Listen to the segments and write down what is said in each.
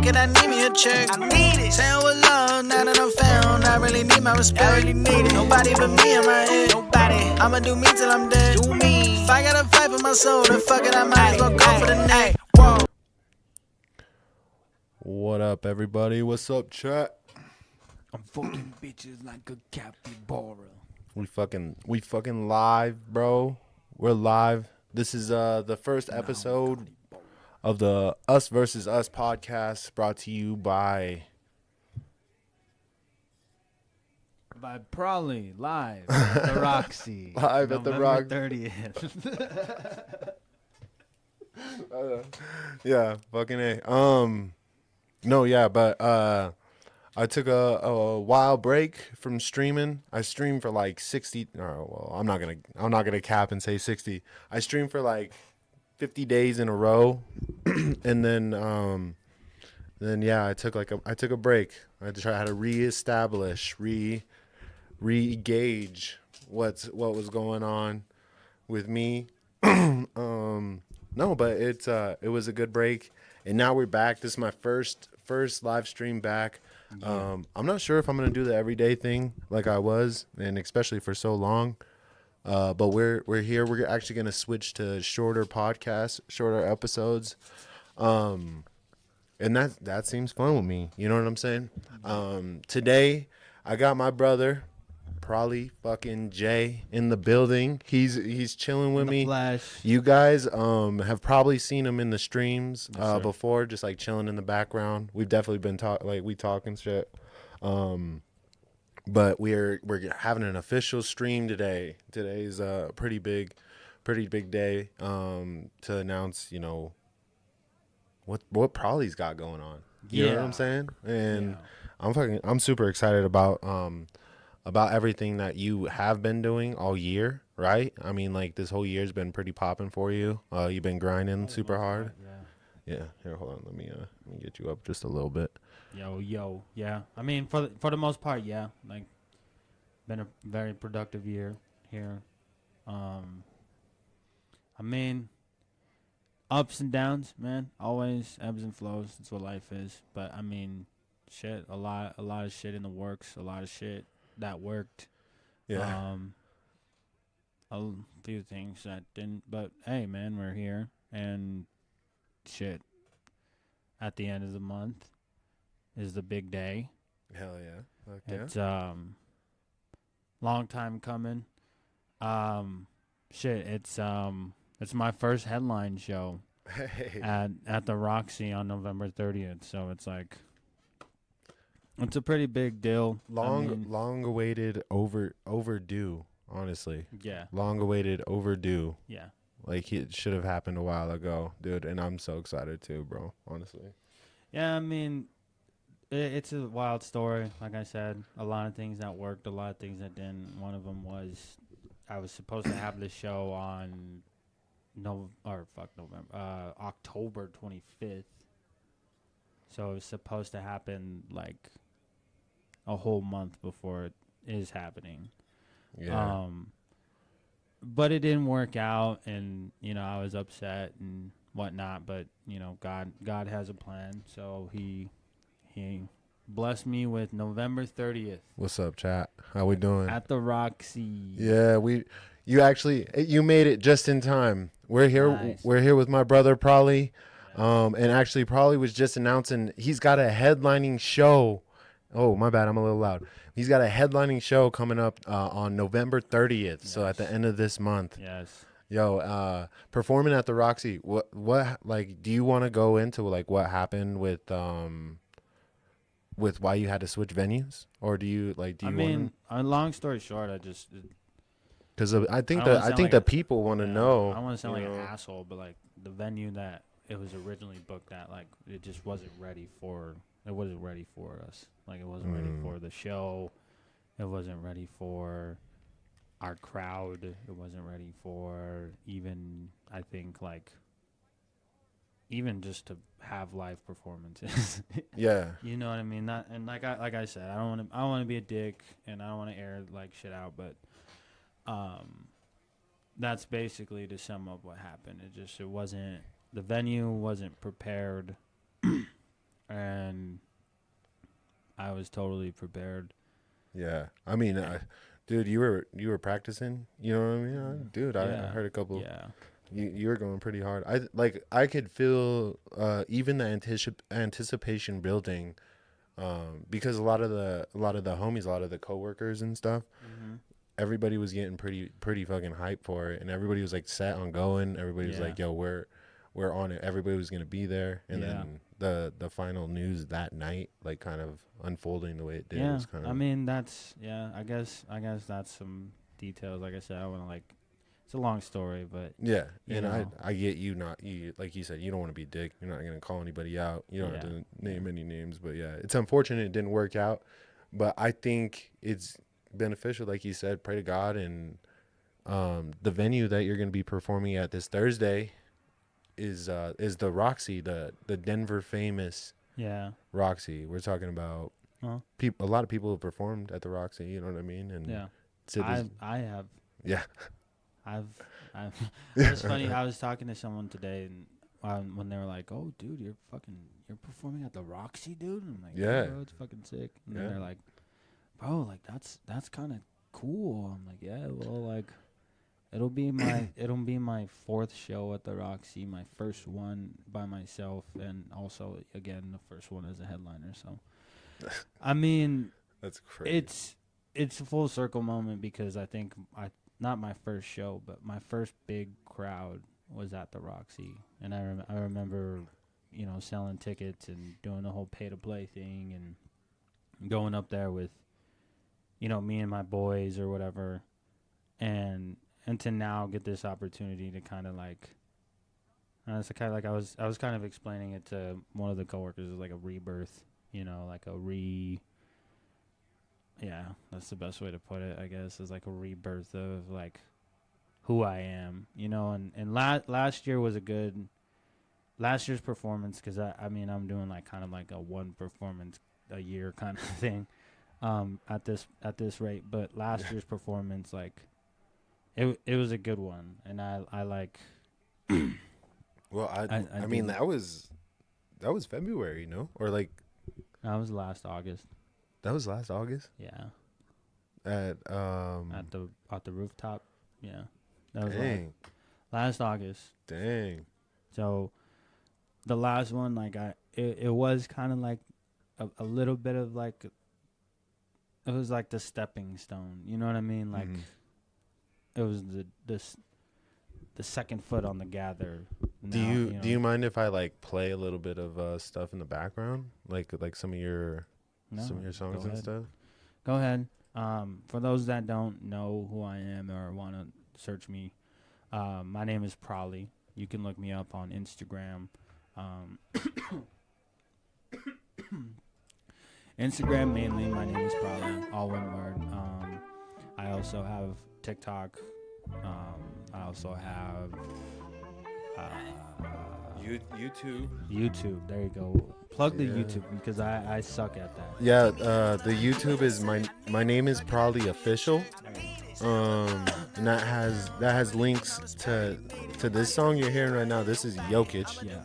fuck it, I need me a check. I need it. Saying with love, now that I'm found, I really need my respect. I really need it. Nobody but me in my head. Nobody. I'ma do me till I'm dead. Do me. If I gotta fight for my soul, then fuck it, I might as well go for the neck. Whoa. What up, everybody? What's up, chat? I'm fucking bitches like a capybara. We fucking live, bro. We're live. This is the first episode of the Us versus Us podcast, brought to you by Prolly, live at the Roxy. Live at the November 30th. Yeah, fucking A. No, yeah, but I took a while break from streaming. I streamed for like 60. Well, I'm not gonna cap and say 60. I streamed for like 50 days in a row, and then yeah, I took a break. I had to reestablish, re-gauge what was going on with me. No, but it was a good break, and now we're back. This is my first live stream back. Yeah. I'm not sure if I'm gonna do the everyday thing like I was, and especially for so long. But we're here. We're actually gonna switch to shorter podcasts, shorter episodes. And that seems fun with me. You know what I'm saying? Today I got my brother, Prolly fucking Jay, in the building. He's chilling with me. Flash. You guys have probably seen him in the streams before, just like chilling in the background. We've definitely been talking shit. But we're having an official stream today. Today's a pretty big day to announce, you know, what Prolly's got going on. You know what I'm saying? And I'm super excited about everything that you have been doing all year, right? I mean, like, this whole year's been pretty popping for you. You've been grinding super hard. Yeah. Here, hold on. Let me get you up just a little bit. Yo. Yeah. I mean, for the most part, yeah. Like, been a very productive year here. I mean, ups and downs, man. Always ebbs and flows. That's what life is. But I mean, shit. A lot of shit in the works. A lot of shit that worked. Yeah. A few things that didn't, but hey, man, we're here, and shit, at the end of the month is the big day. Hell yeah. Okay. It's long time coming. It's my first headline show Hey. at the Roxy on November 30th, so it's like, it's a pretty big deal. Long awaited, overdue, honestly. Yeah. Long awaited, overdue. Yeah. Like, it should have happened a while ago, dude, and I'm so excited too, bro, honestly. Yeah, I mean, it's a wild story. Like I said, a lot of things that worked, a lot of things that didn't. One of them was I was supposed to have the show on October 25th. So it was supposed to happen like a whole month before it is happening. Yeah. But it didn't work out, and you know, I was upset and whatnot, but you know, God has a plan, so he blessed me with November 30th. What's up, chat? How we doing? At the Roxy. Yeah, you made it just in time. We're here. Nice. We're here with my brother Prolly, and actually Prolly was just announcing he's got a headlining show. Oh, my bad, I'm a little loud. He's got a headlining show coming up on November 30th, yes. So at the end of this month. Yes. Yo, performing at the Roxy. What like, do you want to go into like what happened with why you had to switch venues, or do you long story short, I just, because I think like the people want to know. I don't want to sound like an asshole, but like the venue that it was originally booked at, like, it just wasn't ready for. It wasn't ready for us. Like, it wasn't ready for the show. It wasn't ready for our crowd. It wasn't ready for even, I think, like, even just to have live performances. Yeah. You know what I mean? Not, and like I said, I don't want to be a dick, and I don't want to air like shit out, but that's basically to sum up what happened. The venue wasn't prepared and I was totally prepared. Yeah, I mean, dude, you were practicing. You know what I mean, dude? I heard a couple. Yeah. You were going pretty hard. I could feel even the anticipation building, because a lot of the homies, a lot of the coworkers and stuff, everybody was getting pretty fucking hyped for it, and everybody was like set on going. Everybody was like, "Yo, we're on it." Everybody was gonna be there, and then the final news that night, like kind of unfolding the way it did, was kind of. I mean, that's I guess that's some details. Like I said, I want to like. It's a long story, but Yeah, and I get you like you said, you don't want to be a dick. You're not gonna call anybody out. You don't have to name any names, but yeah, it's unfortunate it didn't work out. But I think it's beneficial, like you said. Pray to God, and the venue that you're gonna be performing at this Thursday is the Roxy, the Denver famous Roxy. We're talking about a lot of people have performed at the Roxy. You know what I mean? And I have. Yeah. I've it's funny. I was talking to someone today, and when they were like, "Oh, dude, you're performing at the Roxy, dude," and I'm like, "Yeah, bro, it's fucking sick." And then they're like, "Bro, like that's kind of cool." I'm like, "Yeah, well, like it'll be my fourth show at the Roxy, my first one by myself, and also again the first one as a headliner." So, I mean, that's crazy. It's a full circle moment because I think not my first show, but my first big crowd was at the Roxy. And I remember, selling tickets and doing the whole pay-to-play thing and going up there with, me and my boys or whatever. And to now get this opportunity to kind of like, it's kind of like I was kind of explaining it to one of the coworkers as like a rebirth, like yeah, that's the best way to put it, I guess, is like a rebirth of like who I am, and last year was last year's performance, because I mean, I'm doing like kind of like a one performance a year kind of thing, at this rate, but last year's performance, like it was a good one, and I like. Well, I mean, that was February, no? Or like. That was last August. That was last August? Yeah. At the rooftop. Yeah. That was last August. Dang. So the last one, like it was kind of like a little bit of like, it was like the stepping stone. You know what I mean? Like it was the second foot on the gather. Do you mind if I like play a little bit of stuff in the background, like some of your songs and stuff? Go ahead. For those that don't know who I am or want to search me, my name is Prolly. You can look me up on Instagram. Instagram mainly. My name is Prolly, all one word. I also have TikTok. I also have YouTube. There you go. Plug the YouTube, because I suck at that. Yeah, the YouTube is my name is Prolly Official. And that has links to this song you're hearing right now. This is Jokic. Yeah.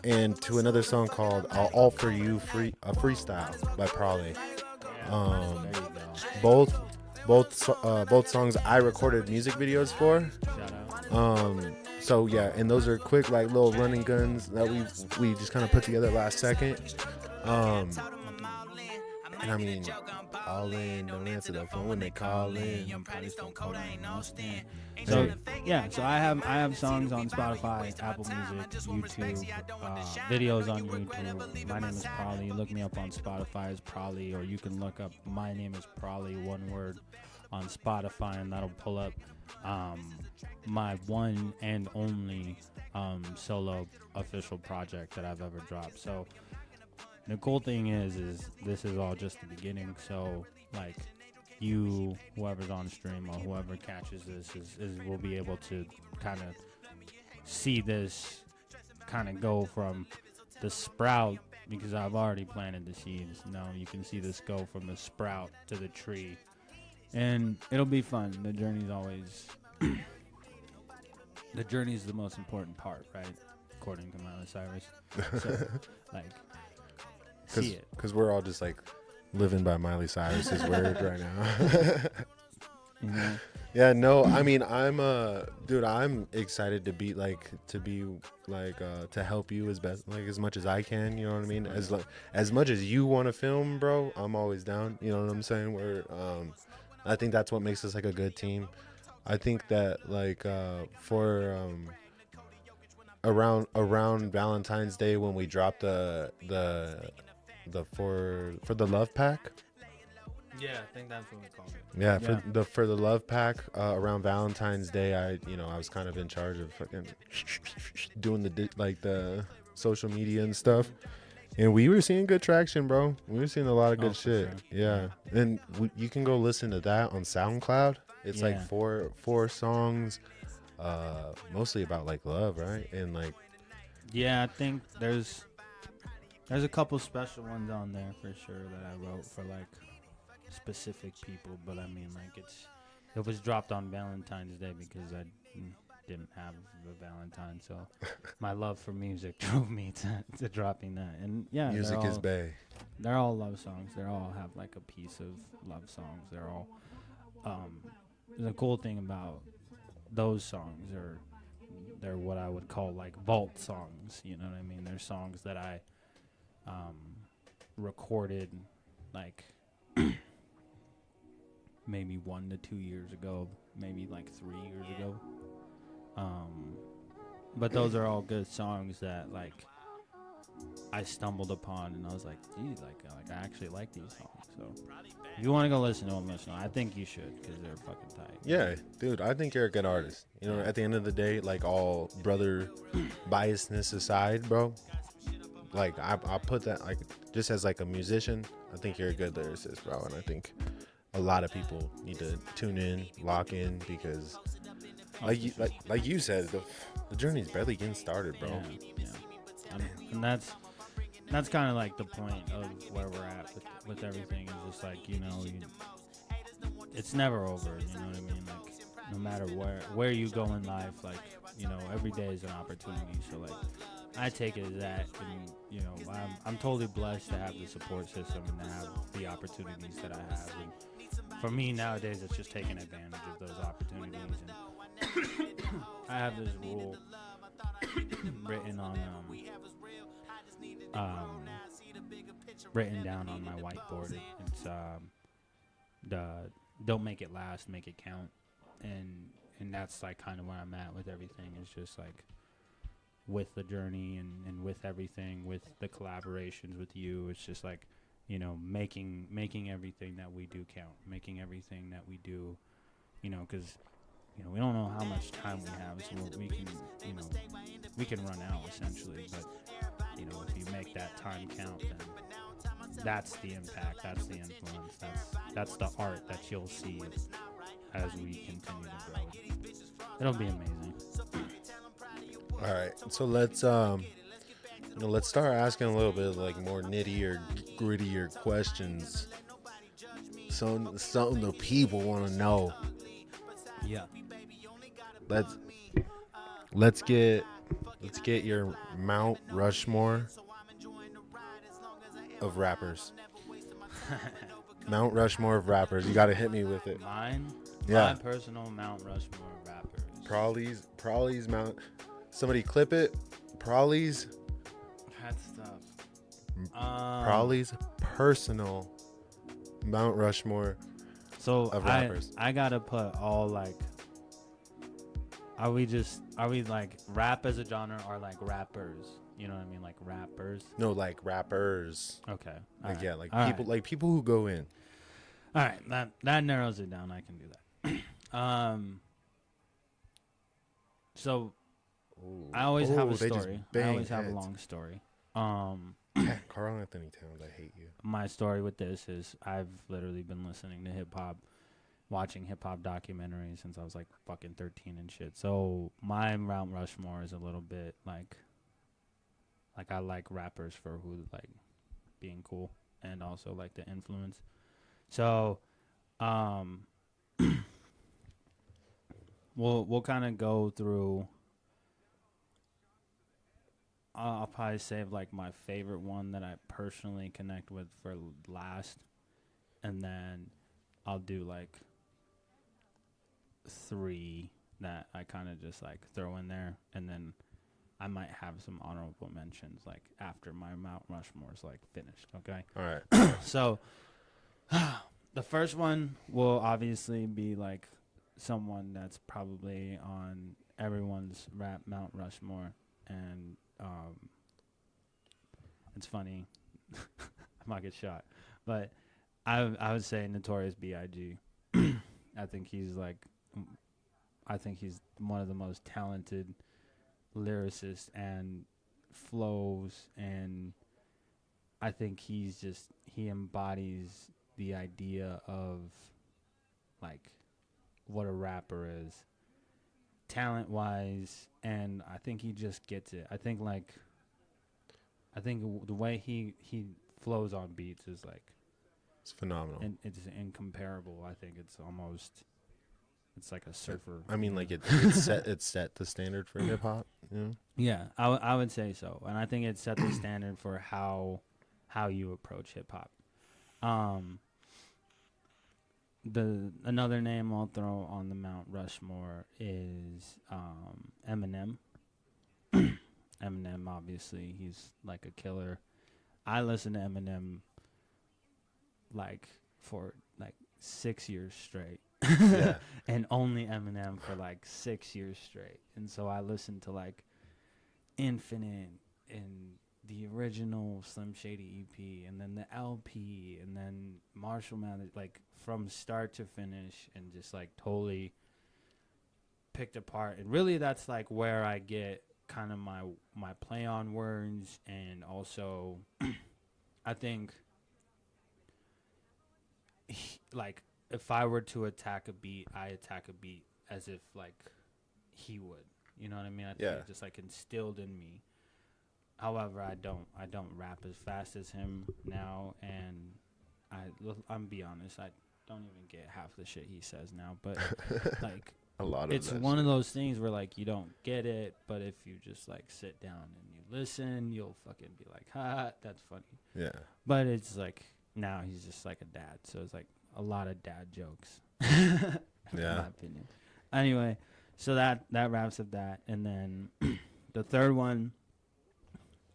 And to another song called All For You, a freestyle by Prolly. Both songs I recorded music videos for. Shout out. So yeah, and those are quick like little running guns that we just kind of put together last second. And I mean, all in, don't answer the phone when they call in. So yeah, so I have songs on Spotify, Apple Music, YouTube, videos on YouTube. My name is Prolly. Look me up on Spotify as Prolly, or you can look up My Name is Prolly, one word, on Spotify, and that'll pull up my one and only solo official project that I've ever dropped. So the cool thing is this is all just the beginning. So like, whoever's on stream or whoever catches this will be able to kind of see this kind of go from the sprout, because I've already planted the seeds. Now you can see this go from the sprout to the tree, and it'll be fun. The journey's always the journey is the most important part, right? According to Miley Cyrus. So, like, see it. Because we're all just like living by Miley Cyrus's word right now. You know? Yeah, no, I mean, dude, I'm excited to be to help you as much as I can, you know what I mean? As much as you want to film, bro, I'm always down, you know what I'm saying? I think that's what makes us like a good team. I think that for around Valentine's Day when we dropped the for the love pack. Yeah, I think that's what we call it. Yeah, for the love pack around Valentine's Day, I was kind of in charge of fucking doing the social media and stuff, and we were seeing good traction, bro. We were seeing a lot of good shit. Sure. Yeah, and you can go listen to that on SoundCloud. It's like four songs, mostly about like love, right? And like, yeah, I think there's a couple special ones on there for sure that I wrote for like specific people, but I mean, like, it was dropped on Valentine's Day because I didn't have a Valentine, so my love for music drove me to dropping that. And yeah, music is bae. They're all love songs. They all have like a piece of love songs. They're all the cool thing about those songs they're what I would call like vault songs, you know what I mean? They're songs that I recorded like maybe 1 to 2 years ago, maybe like 3 years ago. But those are all good songs that like I stumbled upon, and I was like, gee, like I actually like these songs. So if you want to go listen to them, I think you should, because they're fucking tight. Yeah, dude, I think you're a good artist. You know, at the end of the day, like, all brother biasness aside, bro, like I put that like just as like a musician, I think you're a good lyricist, bro, and I think a lot of people need to tune in, lock in, because like you said, the journey's barely getting started, bro. Yeah. And that's kind of like the point of where we're at with everything. Is just like, you know, it's never over. You know what I mean? Like, no matter where you go in life, like, you know, every day is an opportunity. So like, I take it as that, and you know, I'm totally blessed to have the support system and to have the opportunities that I have. And for me nowadays, it's just taking advantage of those opportunities. And I have this rule written on written down on my whiteboard. It's don't make it last, make it count. And that's like kind of where I'm at with everything. It's just like with the journey and with everything, with the collaborations with you, it's just like, you know, making everything that we do count, making everything that we do, you know, because, you know, we don't know how much time we have, so we can, you know, we can run out essentially, but, you know, if you make that time count, then that's the impact, that's the influence, that's the art that you'll see as we continue to grow. It'll be amazing. All right, so let's start asking a little bit of like more nittier, grittier questions. Something the people want to know. Yeah. Let's get your Mount Rushmore of rappers. Mount Rushmore of rappers. You got to hit me with it. Mine? Yeah. My personal Mount Rushmore of rappers. Prolly's Mount. Somebody clip it. Prolly's. That's tough. Prolly's personal Mount Rushmore of rappers. I gotta put all like. Are we like rap as a genre or like rappers? You know what I mean, like rappers. No, like rappers. Okay. Like, yeah, like all people, like people who go in. All right, that narrows it down. I can do that. So I always have a story. I always have a long story. Carl Anthony Towns, I hate you. My story with this is I've literally been listening to hip hop, watching hip hop documentaries since I was like fucking 13 and shit. So my Mount Rushmore is a little bit like I like rappers for who like being cool and also like the influence. So we'll kind of go through I'll probably save like my favorite one that I personally connect with for last, and then I'll do like 3 that I kind of just like throw in there, and then I might have some honorable mentions like after my Mount Rushmore's like finished. Okay. All right. So the first one will obviously be like someone that's probably on everyone's rap Mount Rushmore, and it's funny. I might get shot, but I would say Notorious B.I.G. I think he's one of the most talented lyricists and flows, and I think he embodies the idea of like what a rapper is talent wise, and I think he just gets it. I think the way he flows on beats is like It's phenomenal. and it's incomparable. I think it's like a surfer. I mean, like it's set the standard for hip hop. You know? Yeah, I would say so, and I think it set the standard for how you approach hip hop. Another name I'll throw on the Mount Rushmore is Eminem. Eminem, obviously, he's like a killer. I listen to Eminem like for like 6 years straight. Yeah. And only Eminem for like 6 years straight. And so I listened to like Infinite and the original Slim Shady EP, and then the LP, and then Marshall Mathers, like from start to finish, and just like totally picked apart. And really that's like where I get kind of my play on words, and also I think like if I were to attack a beat, I attack a beat as if like he would. You know what I mean? I think it just like instilled in me. However, I don't rap as fast as him now, and I'm be honest, I don't even get half the shit he says now. But like A lot of it's that one shit. of those things where like you don't get it, but if you just like sit down and you listen, you'll fucking be like, ha, that's funny. Yeah. But it's like now he's just like a dad, so it's like a lot of dad jokes. Yeah. In my opinion. Anyway, so that wraps up that, and then the third one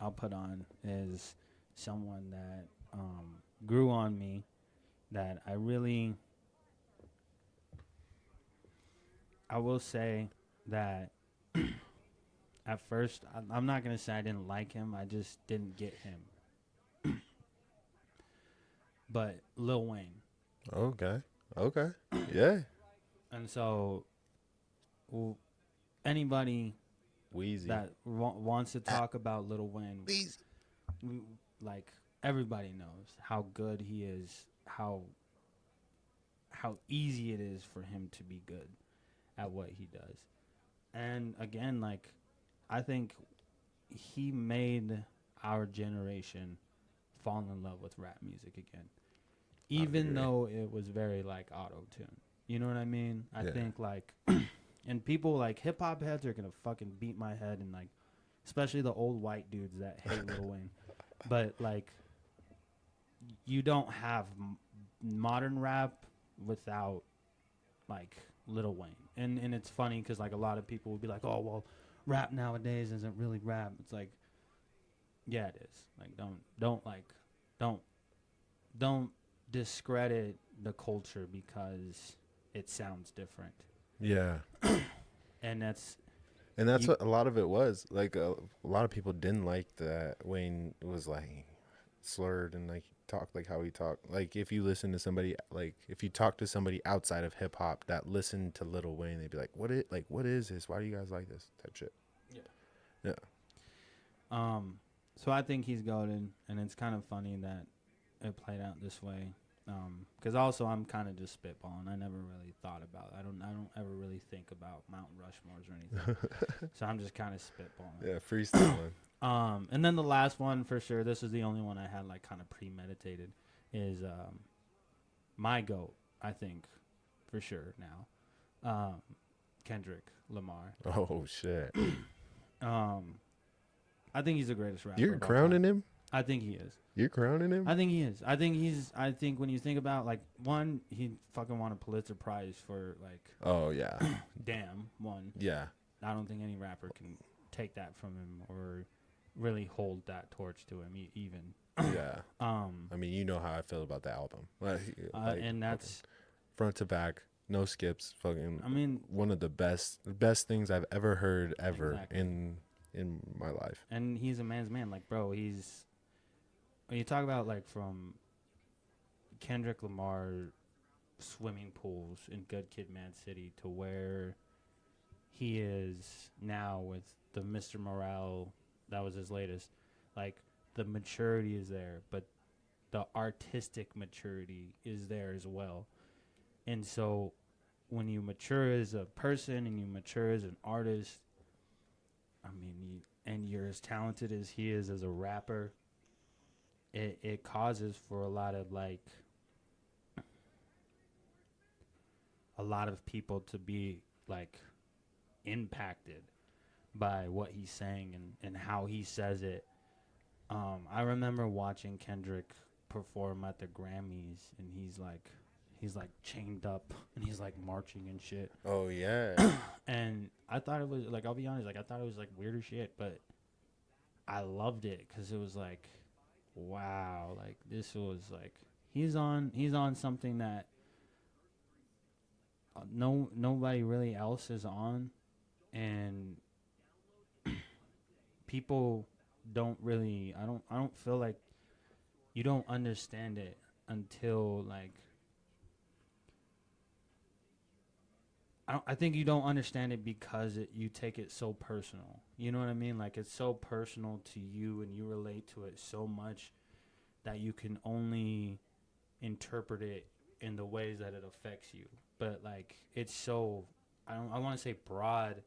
I'll put on is someone that grew on me, that I will say that at first I'm not gonna say I didn't like him, I just didn't get him. But Lil Wayne. Okay. Yeah. And so anybody Wheezy. that wants to talk about Lil Wayne, like everybody knows how good he is, how easy it is for him to be good at what he does. And again, like I think he made our generation fall in love with rap music again, even though it was very like auto-tune. You know what I mean? I think like and people like hip hop heads are gonna fucking beat my head, and like especially the old white dudes that hate Lil Wayne. But like you don't have modern rap without like Lil Wayne. And it's funny because like a lot of people would be like, oh well, rap nowadays isn't really rap. It's like, yeah, it is. Like don't discredit the culture because it sounds different. Yeah. And that's what a lot of it was. Like a lot of people didn't like that Wayne was like slurred and like talked like how he talked. Like if you listen to somebody, like if you talk to somebody outside of hip hop that listened to Lil Wayne, they'd be like, what is this? Why do you guys like this type shit? Yeah. So I think he's golden, and it's kind of funny that it played out this way. Because also I'm kind of just spitballing. I never really thought about. I don't ever really think about Mount Rushmores or anything. So I'm just kind of spitballing. Yeah, freestyling. And then the last one for sure. This is the only one I had like kind of premeditated. Is my GOAT. I think for sure now. Kendrick Lamar. Oh shit. I think he's the greatest rapper. You're of all crowning time. him. I think he is. You're crowning him. I think he is. I think when you think about like one, he fucking won a Pulitzer Prize for like. Oh yeah. Damn one. Yeah. I don't think any rapper can take that from him or really hold that torch to him even. Yeah. I mean, you know how I feel about the album. And that's front to back, no skips. Fucking. I mean, one of the best things I've ever heard in my life. And he's a man's man. Like, bro, he's when you talk about like from Kendrick Lamar swimming pools in Good Kid, Mad City to where he is now with the Mr. Morale, that was his latest. Like, the maturity is there, but the artistic maturity is there as well. And so when you mature as a person and you mature as an artist, I mean, and you're as talented as he is as a rapper, it causes for a lot of people to be like impacted by what he's saying and how he says it. I remember watching Kendrick perform at the Grammys, and he's like chained up and he's like marching and shit. Oh yeah. And I thought it was like, I'll be honest, like I thought it was like weird as shit, but I loved it because it was like, wow, like this was like he's on something that nobody really else is on, and people don't really. I don't feel like you don't understand it until like. I think you don't understand it because you take it so personal. You know what I mean? Like, it's so personal to you and you relate to it so much that you can only interpret it in the ways that it affects you. But, like, it's so, I want to say broad,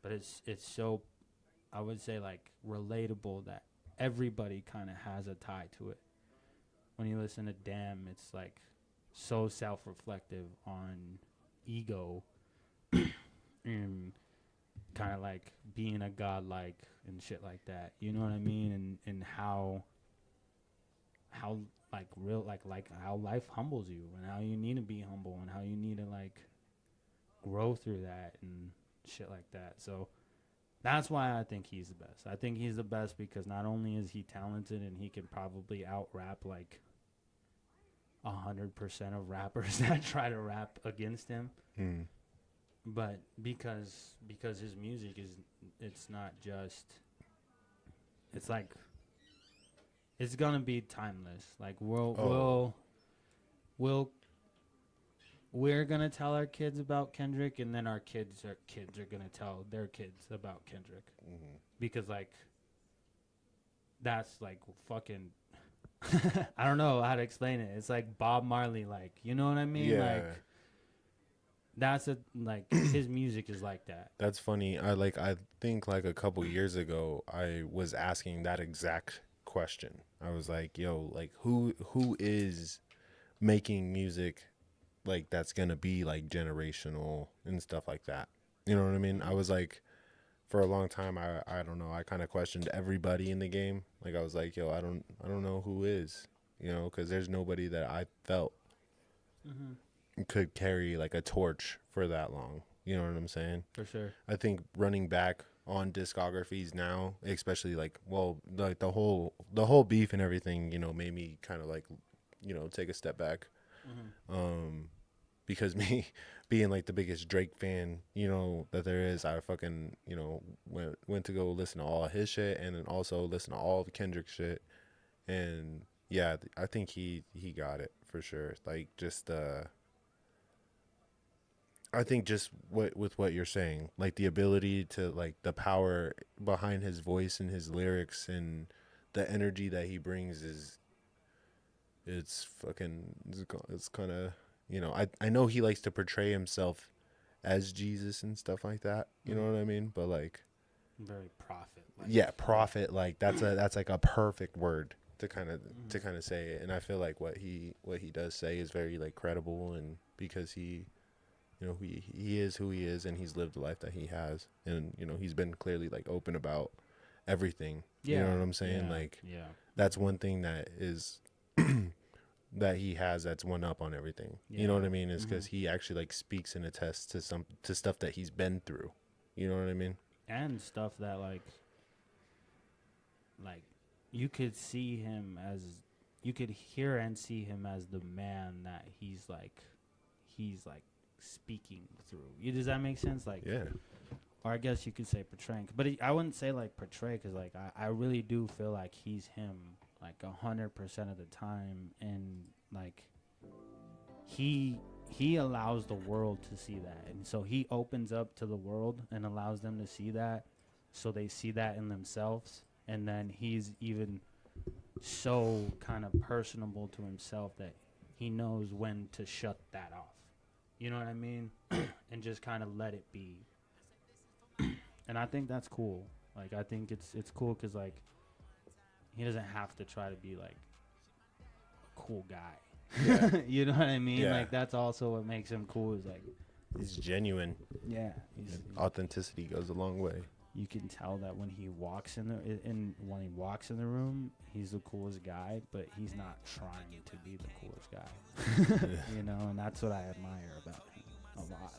but it's so, I would say, like, relatable that everybody kind of has a tie to it. When you listen to Damn, it's, like, so self-reflective on ego and kind of like being a godlike and shit like that, you know what I mean? And how like real like how life humbles you and how you need to be humble and how you need to like grow through that and shit like that. So that's why I think he's the best. I think he's the best because not only is he talented and he can probably out rap like 100% of rappers that try to rap against him. But because his music is, it's not just, it's like, it's gonna be timeless. Like we're gonna tell our kids about Kendrick, and then our kids are gonna tell their kids about Kendrick, because like that's like fucking. I don't know how to explain it. It's like Bob Marley, like, you know what I mean? Yeah. Like. That's like his music is like that. That's funny. I think like a couple years ago I was asking that exact question. I was like, yo, like who is making music like that's going to be like generational and stuff like that. You know what I mean? I was like, for a long time I don't know, I kind of questioned everybody in the game. Like I was like, yo, I don't know who is, you know, cuz there's nobody that I felt could carry like a torch for that long. You know what I'm saying? For sure. I think running back on discographies now, especially like, well, like the whole beef and everything, you know, made me kind of like, you know, take a step back. Because me being like the biggest Drake fan, you know, that there is, I fucking, you know, went to go listen to all his shit and then also listen to all of Kendrick's shit. And yeah, I think he got it for sure. Like just I think just with what you're saying, like the ability to like the power behind his voice and his lyrics and the energy that he brings it's kind of, you know, I know he likes to portray himself as Jesus and stuff like that. You know what I mean? But like very prophet. Like, yeah, prophet. Like that's like a perfect word to kind of say it. And I feel like what he does say is very like credible, and because he. You know, he is who he is, and he's lived the life that he has. And, you know, he's been clearly, like, open about everything. You know what I'm saying? Like, that's one thing that is that he has that's one up on everything. You know what I mean? Is because he actually like speaks and attests to stuff that he's been through. You know what I mean? And stuff that like you could see him as, you could hear and see him as the man that he's like speaking through. Does that make sense? Like, yeah. Or I guess you could say portraying, but I wouldn't say like portray, because like I really do feel like he's him like 100% of the time, and like he allows the world to see that, and so he opens up to the world and allows them to see that, so they see that in themselves, and then he's even so kind of personable to himself that he knows when to shut that off. You know what I mean? And just kind of let it be. And I think that's cool. Like, I think it's cool because, like, he doesn't have to try to be, like, a cool guy. Yeah. You know what I mean? Yeah. Like, that's also what makes him cool is, like... He's genuine. Yeah. Authenticity goes a long way. You can tell that when he walks in the room, he's the coolest guy, but he's not trying to be the coolest guy. You know, and that's what I admire about him a lot.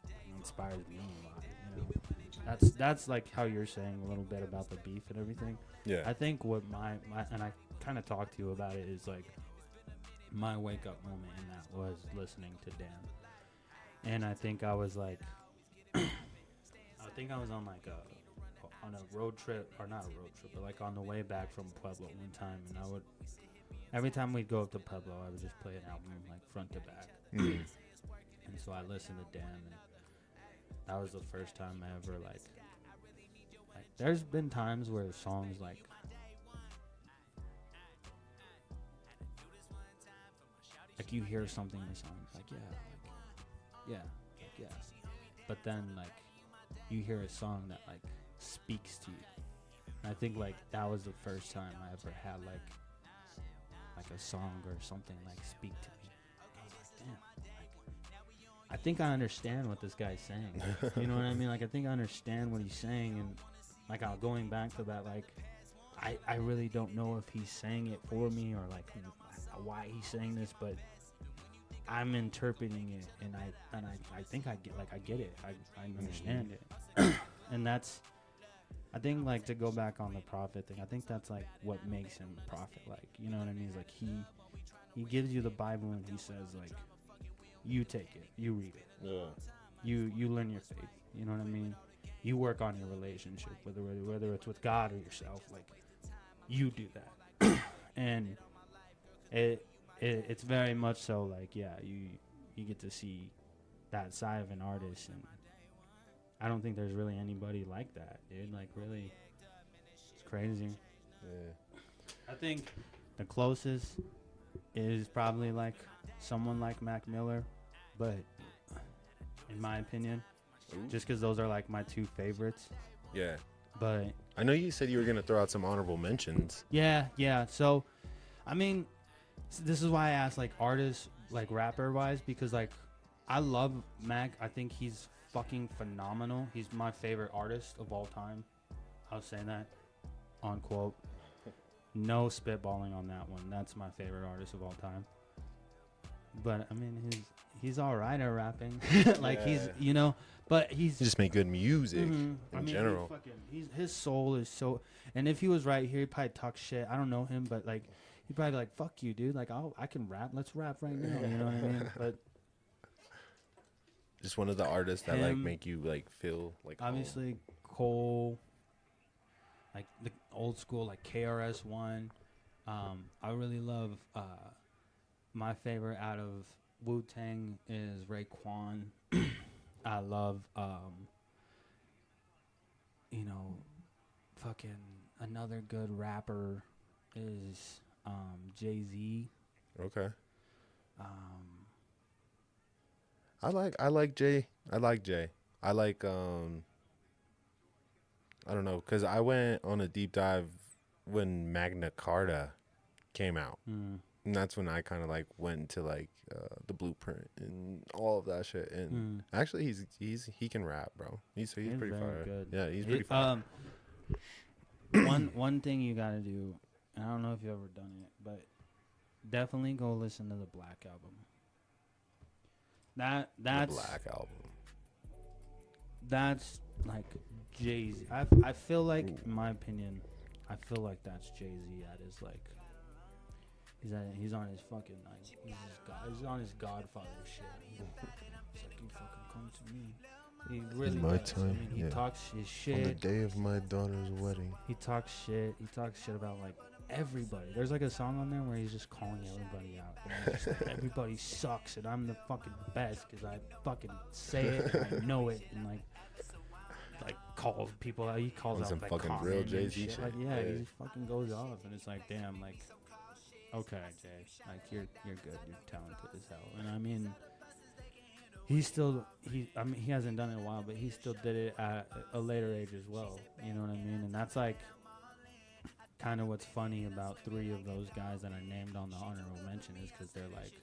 It inspires me a lot, you know. That's like how you're saying a little bit about the beef and everything. Yeah. I think what my and I kind of talked to you about it is like my wake up moment in that was listening to Dan. And I think I was like I think I was on like a road trip, or not a road trip, but like on the way back from Pueblo one time, and I would, every time we'd go up to Pueblo, I would just play an album like front to back. And so I listened to Dan, and that was the first time I ever like there's been times where songs like you hear something in a song, it's like yeah, but then like you hear a song that like speaks to you. And I think like that was the first time I ever had like a song or something like speak to me. I was like, damn, like, I think I understand what this guy's saying. You know what I mean? Like, I think I understand what he's saying, and like going back to that, like I really don't know if he's saying it for me or like why he's saying this, but I'm interpreting it, and I think I get it. I understand it. And that's, I think, like, to go back on the prophet thing, I think that's like what makes him a prophet. Like, you know what I mean? It's like he gives you the Bible and he says like, you take it, you read it, you learn your faith. You know what I mean? You work on your relationship, whether it's with God or yourself. Like, you do that, and it's very much so like, yeah, you get to see that side of an artist, and I don't think there's really anybody like that, dude. Like, really, it's crazy. Yeah. I think the closest is probably like someone like Mac Miller, but in my opinion, just because those are like my two favorites. Yeah. But I know you said you were gonna throw out some honorable mentions. Yeah. So, I mean, this is why I asked like artists, like rapper wise, because like I love Mac. I think he's fucking phenomenal. He's my favorite artist of all time. I'll say that on quote. No spitballing on that one. That's my favorite artist of all time. But I mean, he's all right at rapping. Like, he's, you know, but He just make good music in general. His soul is so. And if he was right here, he'd probably talk shit. I don't know him, but like, he'd probably be like, "Fuck you, dude. Like, I can rap. Let's rap right now." You know what I mean? But just one of the artists that like make you like feel like obviously home. Cole, like the old school, like KRS-One. I really love. My favorite out of Wu-Tang is Raekwon. I love, you know, fucking another good rapper is Jay-Z. Okay. I like Jay. I like I don't know, because I went on a deep dive when Magna Carta came out. And that's when I kind of like went into like the Blueprint and all of that shit. And actually, he can rap, bro. He's pretty fire. Good. Yeah, he's pretty fire. one thing you gotta do, and I don't know if you've ever done it, but definitely go listen to the Black album. That's The Black album. That's like Jay-Z. I feel like, in my opinion, I feel like that's Jay-Z at his like. He's on his fucking like he's on his Godfather shit. He's like, you fucking come to me. He really my does. time, I mean, he yeah. talks his shit. On the day of my daughter's wedding. He talks shit. He talks shit about like everybody. There's like a song on there where he's just calling everybody out. And he's just like, everybody sucks, and I'm the fucking best because I fucking say it, and I know it, and like calls people out. He calls out some like fucking Common real and Jay-Z shit. Like, yeah, Yeah. he just fucking goes off, and it's like, damn, like, okay, Jay, like you're good, you're talented as hell, and I mean. He hasn't done it in a while, but he still did it at a later age as well. You know what I mean? And that's like kind of what's funny about 3 of those guys that I named on the honorable mention is because they're like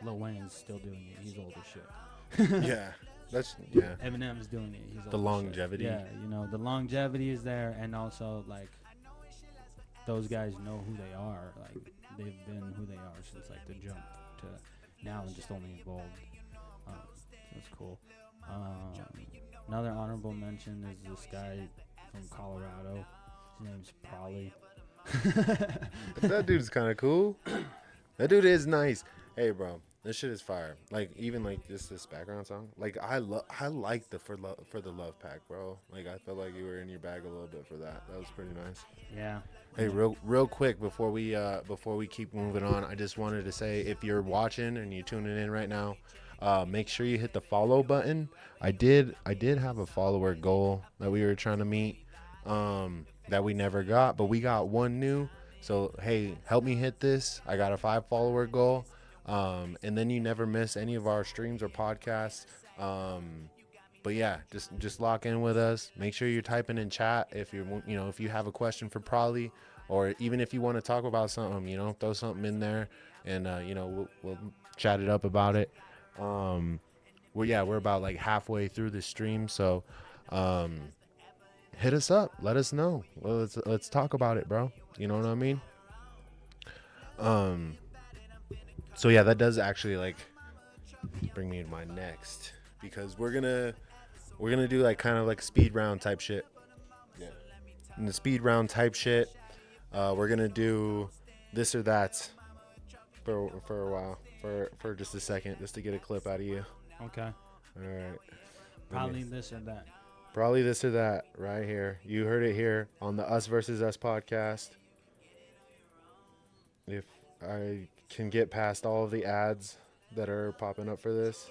Lil Wayne's still doing it. He's old as shit. Yeah. Eminem's doing it. He's old The as longevity. shit. Yeah, you know, the longevity is there, and also like those guys know who they are. Like they've been who they are since like the jump to now, and just only evolved. That's cool. Another honorable mention is this guy from Colorado. His name's Prolly. That dude's kind of cool. That dude is nice. Hey, bro, this shit is fire. Like, even like this background song. Like, I like the for the love pack, bro. Like, I felt like you were in your bag a little bit for that. That was pretty nice. Yeah. Hey, real quick before we keep moving on, I just wanted to say, if you're watching and you're tuning in right now, make sure you hit the follow button. I did have a follower goal that we were trying to meet, that we never got, but we got one new. So hey, help me hit this. I got a 5 follower goal, and then you never miss any of our streams or podcasts. But yeah, just lock in with us. Make sure you're typing in chat if if you have a question for Prolly, or even if you want to talk about something, throw something in there, and we'll chat it up about it. We're about like halfway through the stream, so hit us up. Let us know. Let's talk about it, bro. You know what I mean? So yeah, that does actually like bring me to my next, because we're gonna do like kind of like speed round type shit. Yeah. In the speed round type shit, we're gonna do this or that for a while, for just a second, just to get a clip out of you. Okay. All right. Probably this or that. Probably this or that right here. You heard it here on the Us versus Us podcast. If I can get past all of the ads that are popping up for this.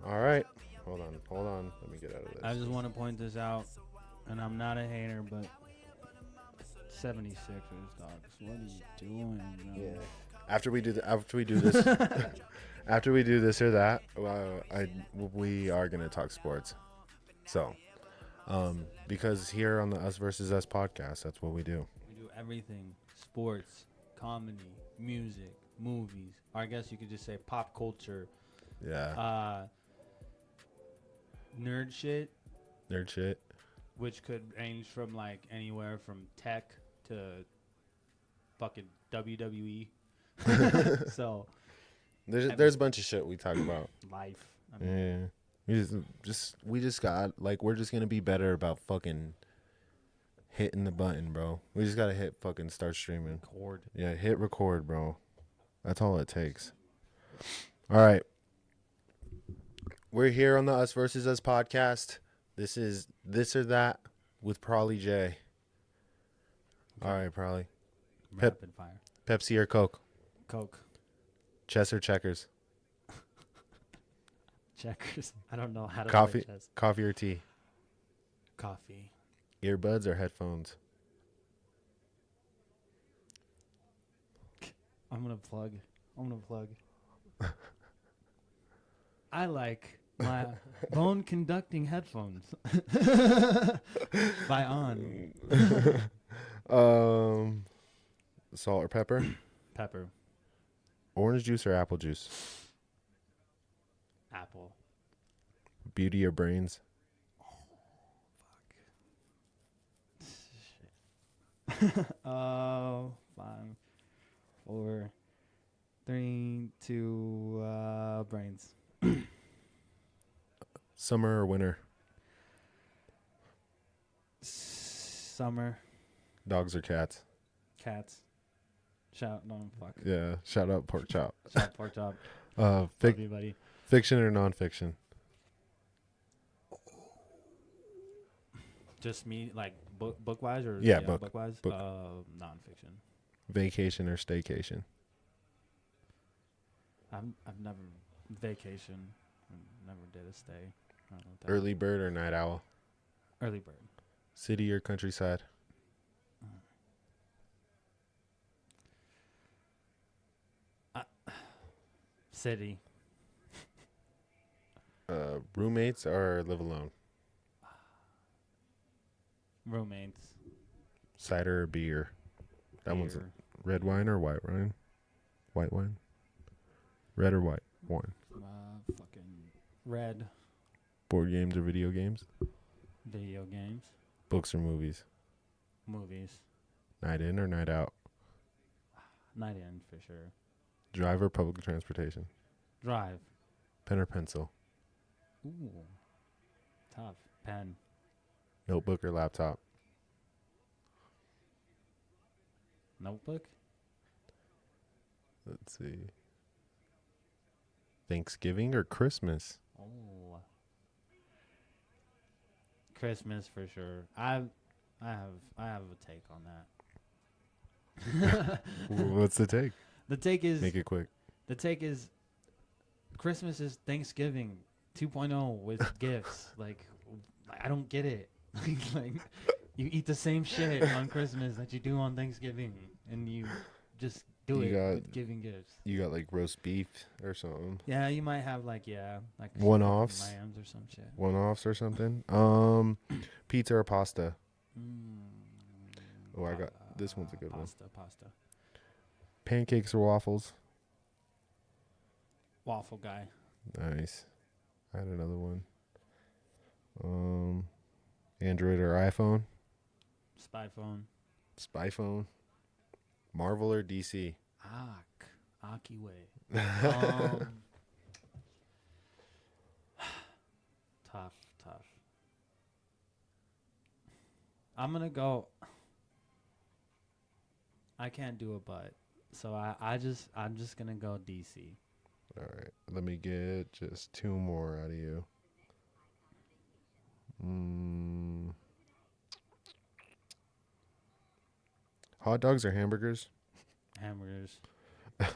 All right. Hold on. Let me get out of this. I just want to point this out, and I'm not a hater, but 76ers, dogs. What are you doing, bro? Yeah. After we do this, after we do this or that, we are gonna talk sports. So, because here on the Us versus Us podcast, that's what we do. We do everything: sports, comedy, music, movies. Or I guess you could just say pop culture. Yeah. Nerd shit, Which could range from like anywhere from tech to fucking WWE. So there's a bunch of shit we talk about. Life. I mean, Yeah. We just got like, we're just gonna be better about fucking hitting the button, bro. We just gotta hit fucking start streaming. Record. Yeah, hit record, bro. That's all it takes. All right. We're here on the Us versus Us podcast. This is this or that with Prolly J. All right, Prolly. Rapid fire. Pepsi or Coke? Coke. Chess or checkers? Checkers. I don't know how to Coffee. play chess. Coffee or tea? Coffee. Earbuds or headphones? I'm gonna plug. I like my bone conducting headphones. By On. Salt or pepper? Pepper. Orange juice or apple juice? Apple. Beauty or brains? Oh, 5, 4, 3, 2, brains. Summer or winter? Summer. Dogs or cats? Cats. Shout no fuck. Yeah. Shout out pork chop. Shout pork chop. Love you, buddy. Fiction or nonfiction? Just me, like book wise or Yeah, book. book wise. Book. Nonfiction. Vacation or staycation? I've never vacation. Never did a stay. I don't know what that Early bird or night owl? Early bird. City or countryside? City. Roommates or live alone? Roommates. Cider or beer? That one's Beer. red wine or white wine? White wine? Red or white wine? Fucking red. Board games or video games? Video games. Books or movies? Movies. Night in or night out? Night in for sure. Drive or public transportation? Drive. Pen or pencil? Ooh. Tough. Pen. Notebook or laptop? Notebook. Let's see. Thanksgiving or Christmas? Oh. Christmas for sure. I have a take on that. What's the take? The take is Make it quick. The take is Christmas is Thanksgiving 2.0 with gifts. Like I don't get it. like you eat the same shit on Christmas that you do on Thanksgiving, and you just do it with giving gifts. You got like roast beef or something. Yeah, you might have like one-offs, lambs or some shit. One-offs or something. Pizza or pasta? Oh, I got this one's a good one. Pasta. Pancakes or waffles? Waffle guy. Nice. I had another one. Android or iPhone? Spy phone. Spy phone. Marvel or DC? Akiwe. Tough. I'm gonna go. I can't do a but, so I'm just gonna go DC. All right, let me get just 2 more out of you. Hot dogs or hamburgers? Hamburgers. There's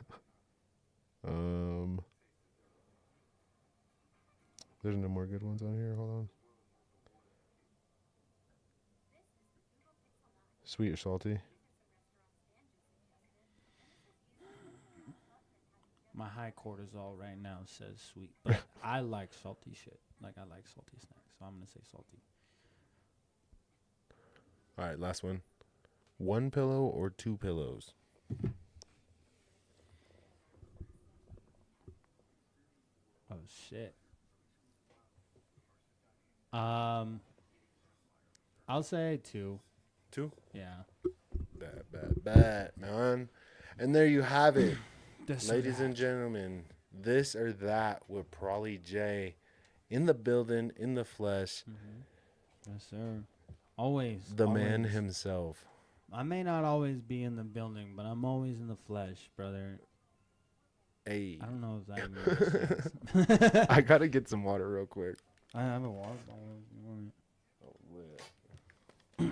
no more good ones on here. Hold on. Sweet or salty? My high cortisol right now says sweet, but I like salty shit. Like I like salty snacks, so I'm gonna say salty. All right, last one. 1 pillow or 2 pillows? Oh shit. I'll say 2. 2? Yeah. Bad, man. And there you have it. This Ladies and gentlemen, this or that with Prolly J in the building, in the flesh. Yes, sir. Always. The man himself. I may not always be in the building, but I'm always in the flesh, brother. Hey. I don't know if that even makes sense. I gotta get some water real quick. I have a water bottle if you want it.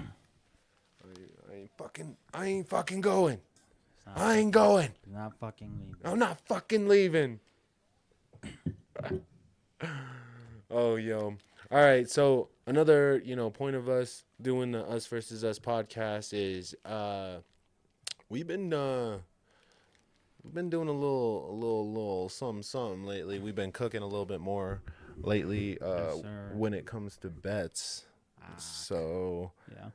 I ain't fucking going. I ain't going. Not fucking leaving. I'm not fucking leaving. Oh, yo. All right. So another, point of us doing the Us versus Us podcast is we've been doing a little something lately. We've been cooking a little bit more lately when it comes to bets. So yeah.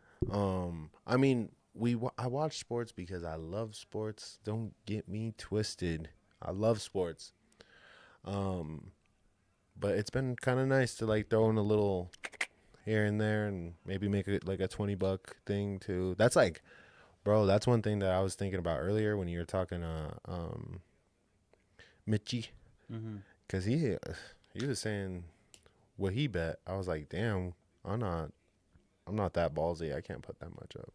I mean, I watch sports because I love sports. Don't get me twisted. I love sports. But it's been kind of nice to like throw in a little here and there and maybe make it like a $20 thing too. That's like, bro, that's one thing that I was thinking about earlier when you were talking Mitchie, Mm-hmm. because he was saying what he bet. I was like, damn, I'm not that ballsy. I can't put that much up.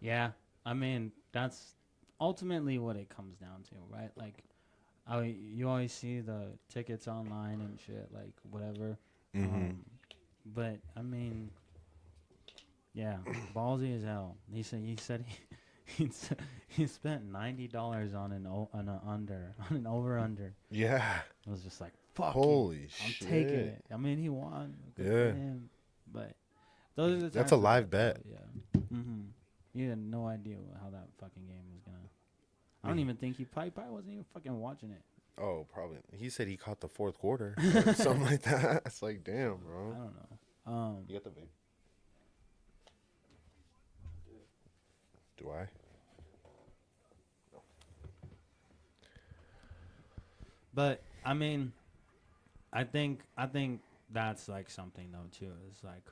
Yeah, I mean that's ultimately what it comes down to, right? Like, you always see the tickets online and shit, like whatever. But I mean, yeah, ballsy as hell. He said he spent $90 on on an over under. Yeah. I was just like, fuck Holy it, I'm shit. taking it. I mean, he won. Good Yeah. for him. But those are the That's times a like live that, bet. though, yeah. You had no idea how that fucking game was gonna. I don't even think he probably wasn't even fucking watching it. Oh, probably. He said he caught the fourth quarter or something like that. It's like, damn, I bro. don't know. You got the vape? Do I? But I mean, I think that's like something though too. Is like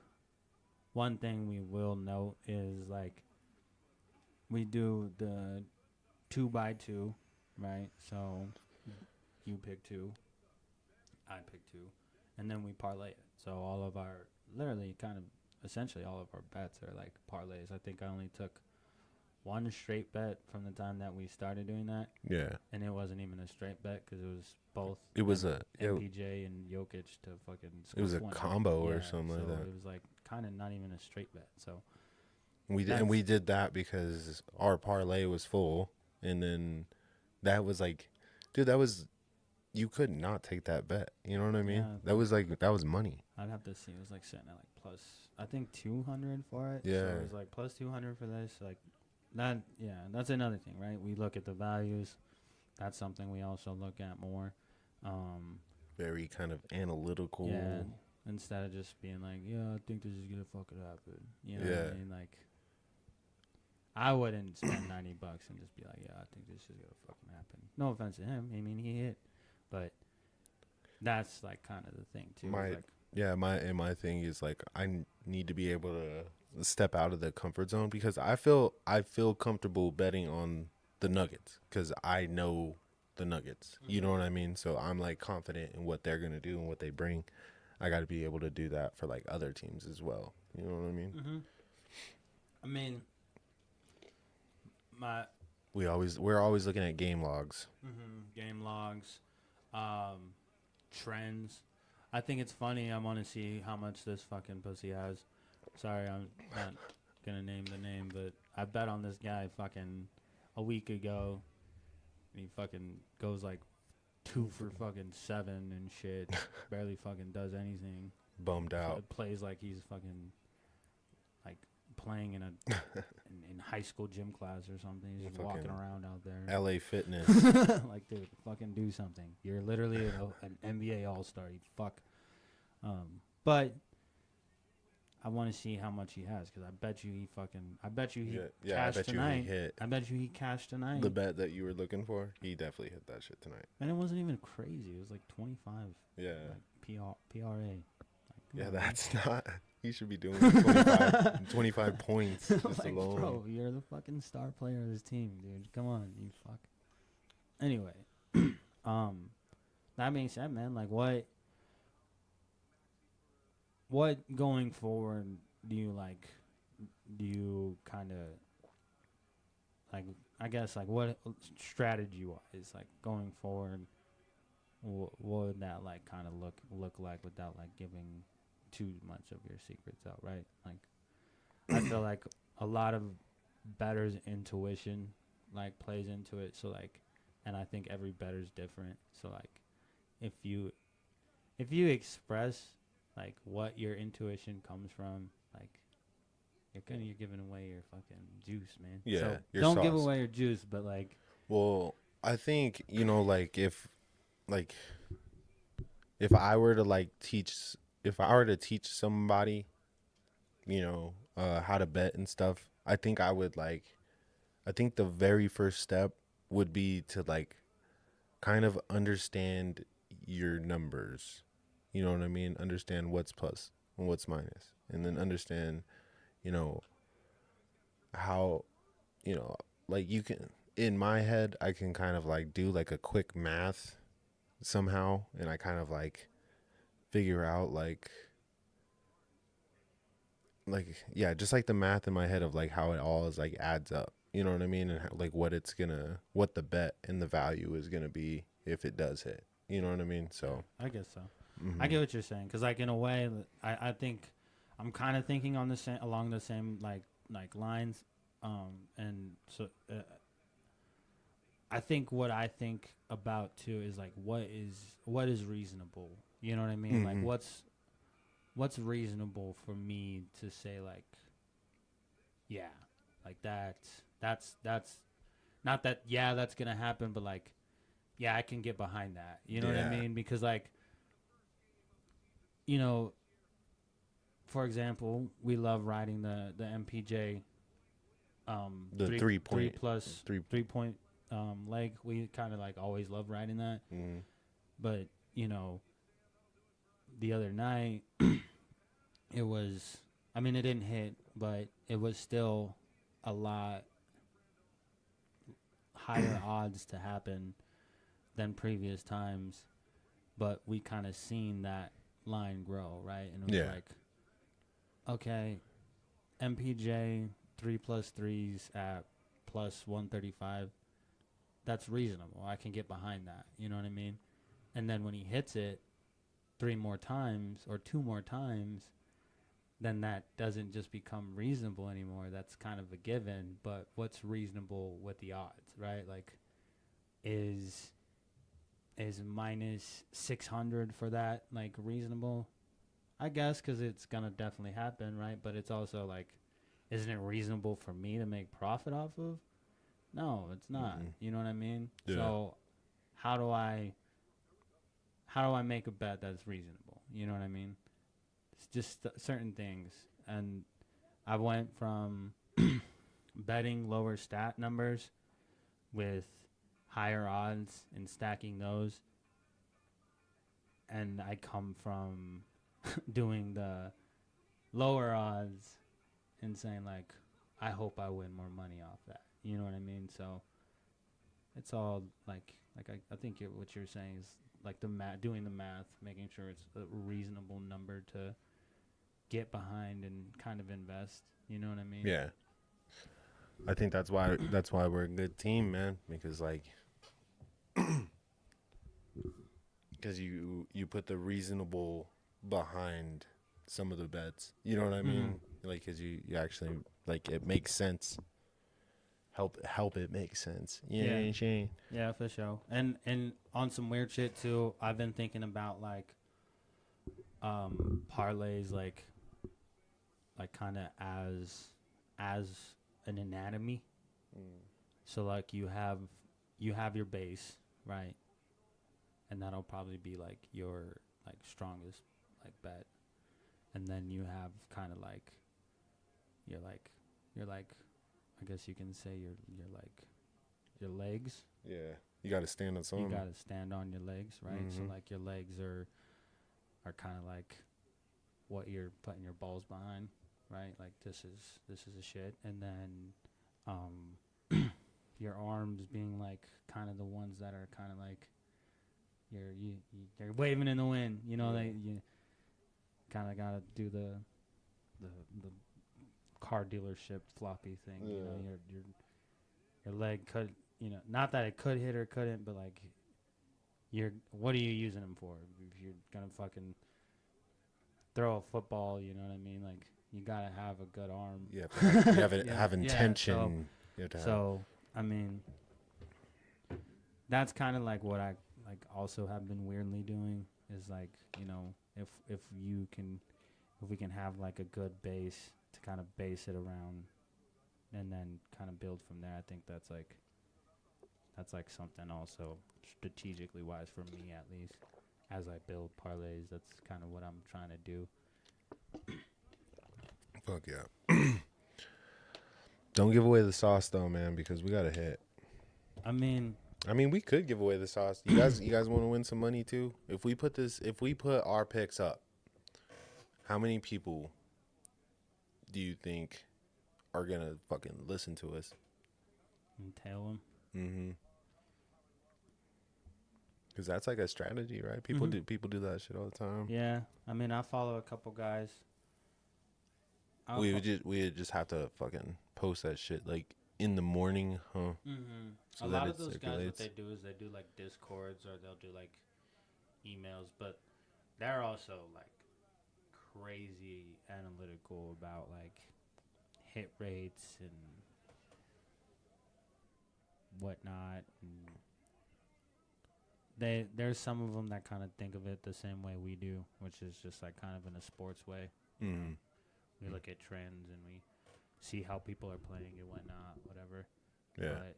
one thing we will note is like we do the 2x2, right? So you pick two, I pick two, and then we parlay it. So all of our literally kind of essentially all of our bets are like parlays. I think I only took one straight bet from the time that we started doing that, Yeah. and it wasn't even a straight bet because it was both. It was a MPJ and Jokic to fucking. it was a 20. combo or Yeah, something so like that. it was like kind of not even a straight bet. So We did that because our parlay was full, and then that was like, dude, that was you could not take that bet. You know what I mean? Yeah, that was like that was money. I'd have to see. It was like sitting at like plus, I think 200 for it. Yeah. So it was like plus 200 for this. Like that. Yeah, that's another thing, right? We look at the values. That's something we also look at more. Very kind of analytical. Yeah. Instead of just being like, yeah, I think this is gonna fucking happen. You know what I mean? Like, I wouldn't spend $90 and just be like, yeah, I think this is gonna fucking happen. No offense to him. I mean, he hit, but that's like kind of the thing too. My thing is like need to be able to step out of the comfort zone because I feel comfortable betting on the Nuggets because I know the Nuggets. You know what I mean? So I'm like confident in what they're gonna do and what they bring. I got to be able to do that for like other teams as well. You know what I mean? I mean, we're always looking at game logs. Game logs, trends. I think it's funny. I want to see how much this fucking pussy has. Sorry, I'm not gonna name the name, but I bet on this guy fucking a week ago. And he fucking goes like 2 for fucking 7 and shit. Barely fucking does anything. Bummed out. It plays like he's fucking like playing in a in high school gym class or something. He's just walking around out there. LA Fitness. Like, dude, fucking do something. You're literally an NBA All-Star. You fuck. But I want to see how much he has because I bet you he cashed tonight. I bet you he cashed tonight. The bet that you were looking for, he definitely hit that shit tonight. And it wasn't even crazy. It was like 25. Yeah. Like PRA. Like, yeah, on, that's not. He should be doing 25 points just like, alone. Bro, you're the fucking star player of this team, dude. Come on, you fuck. Anyway, that being said, man, like what going forward do you kind of like, I guess, like what strategy wise, like going forward, what would that like kind of look like without like giving too much of your secrets out, right? Like, I feel like a lot of better's intuition like plays into it. So like, and I think every better's different. So like, if you express like what your intuition comes from, like you're giving away your fucking juice, man. Yeah, so your don't sauce. give away your juice, but like, well, I think like if I were to teach somebody, how to bet and stuff, I think the very first step would be to like kind of understand your numbers You know what I mean? Understand what's plus and what's minus, and then understand, you know, how, you know, like you can, in my head, I can kind of like do like a quick math somehow, and I kind of like figure out yeah, just like the math in my head of like how it all is like adds up. You know what I mean? And how, like what the bet and the value is gonna be if it does hit. You know what I mean? So I guess so. I get what you're saying, because like in a way, I think I'm kind of thinking on the same along the same like lines, and so I think what I think about too is like what is reasonable. You know what I mean? Like what's reasonable for me to say like, yeah, like that's not that, yeah, that's gonna happen, but like, yeah, I can get behind that. You know what I Yeah. mean? Because like, you know, for example, we love riding the MPJ the three plus three. 3 point leg. We kind of like always love riding that. But you know, the other night it was, I mean, it didn't hit, but it was still a lot higher odds to happen than previous times. But we kind of seen that line grow, right? And it was like, okay, MPJ 3+3s at plus 135. That's reasonable. I can get behind that. You know what I mean? And then when he hits it 3 more times or 2 more times, then that doesn't just become reasonable anymore. That's kind of a given. But what's reasonable with the odds, right? Like, is minus 600 for that like reasonable? I guess, because it's gonna definitely happen, right? But it's also like, isn't it reasonable for me to make profit off of? No, it's not. You know what I mean? Yeah. So how do I make a bet that's reasonable? You know what I mean? It's just certain things. And I went from betting lower stat numbers with higher odds and stacking those, and I come from doing the lower odds and saying like, I hope I win more money off that. You know what I mean? So it's all like I think what you're saying is like the doing the math, making sure it's a reasonable number to get behind and kind of invest. You know what I mean? Yeah. I think that's why we're a good team, man, because like because you put the reasonable behind some of the bets. You know what I mean? Like, cuz you actually, like, it makes sense. Help it make sense. You know what I'm saying? Yeah, for sure. And on some weird shit too, I've been thinking about like parlays, like kind of as an anatomy. So like you have your base, right? And that'll probably be like your like strongest like bet. And then you have kind of like you're like I guess you can say you're like your legs. Yeah. You got to stand on something. You got to stand on your legs, right? So like your legs are kind of like what you're putting your balls behind, right? Like this is a shit. And then your arms being like kind of the ones that are kind of like you're waving in the wind, you know. You kind of got to do the car dealership floppy thing, you know. Your leg could, you know, not that it could hit or couldn't, but like what are you using them for? If you're gonna fucking throw a football, you know what I mean? Like, you gotta have a good arm. You have intention. So I mean, that's kind of like what I like also have been weirdly doing, is like, you know, if we can have like a good base to kind of base it around, and then kind of build from there. I think that's like something also strategically wise for me, at least, as I build parlays. That's kind of what I'm trying to do. Fuck yeah. Don't give away the sauce though, man, because we got to hit. I mean, I mean, we could give away the sauce. You guys want to win some money too? If we put our picks up, how many people do you think are gonna fucking listen to us? And tail them. Mm-hmm. Because that's like a strategy, right? People do that shit all the time. Yeah, I mean, I follow a couple guys. We would just have to fucking post that shit like in the morning, huh? Mm-hmm. So A that lot it of those guys, what circulates. they do is they do like Discords or they'll do like emails, but they're also like crazy analytical about like hit rates and whatnot. And there's some of them that kind of think of it the same way we do, which is just like kind of in a sports way. You know? We look at trends and we see how people are playing and whatnot, whatever. Yeah. But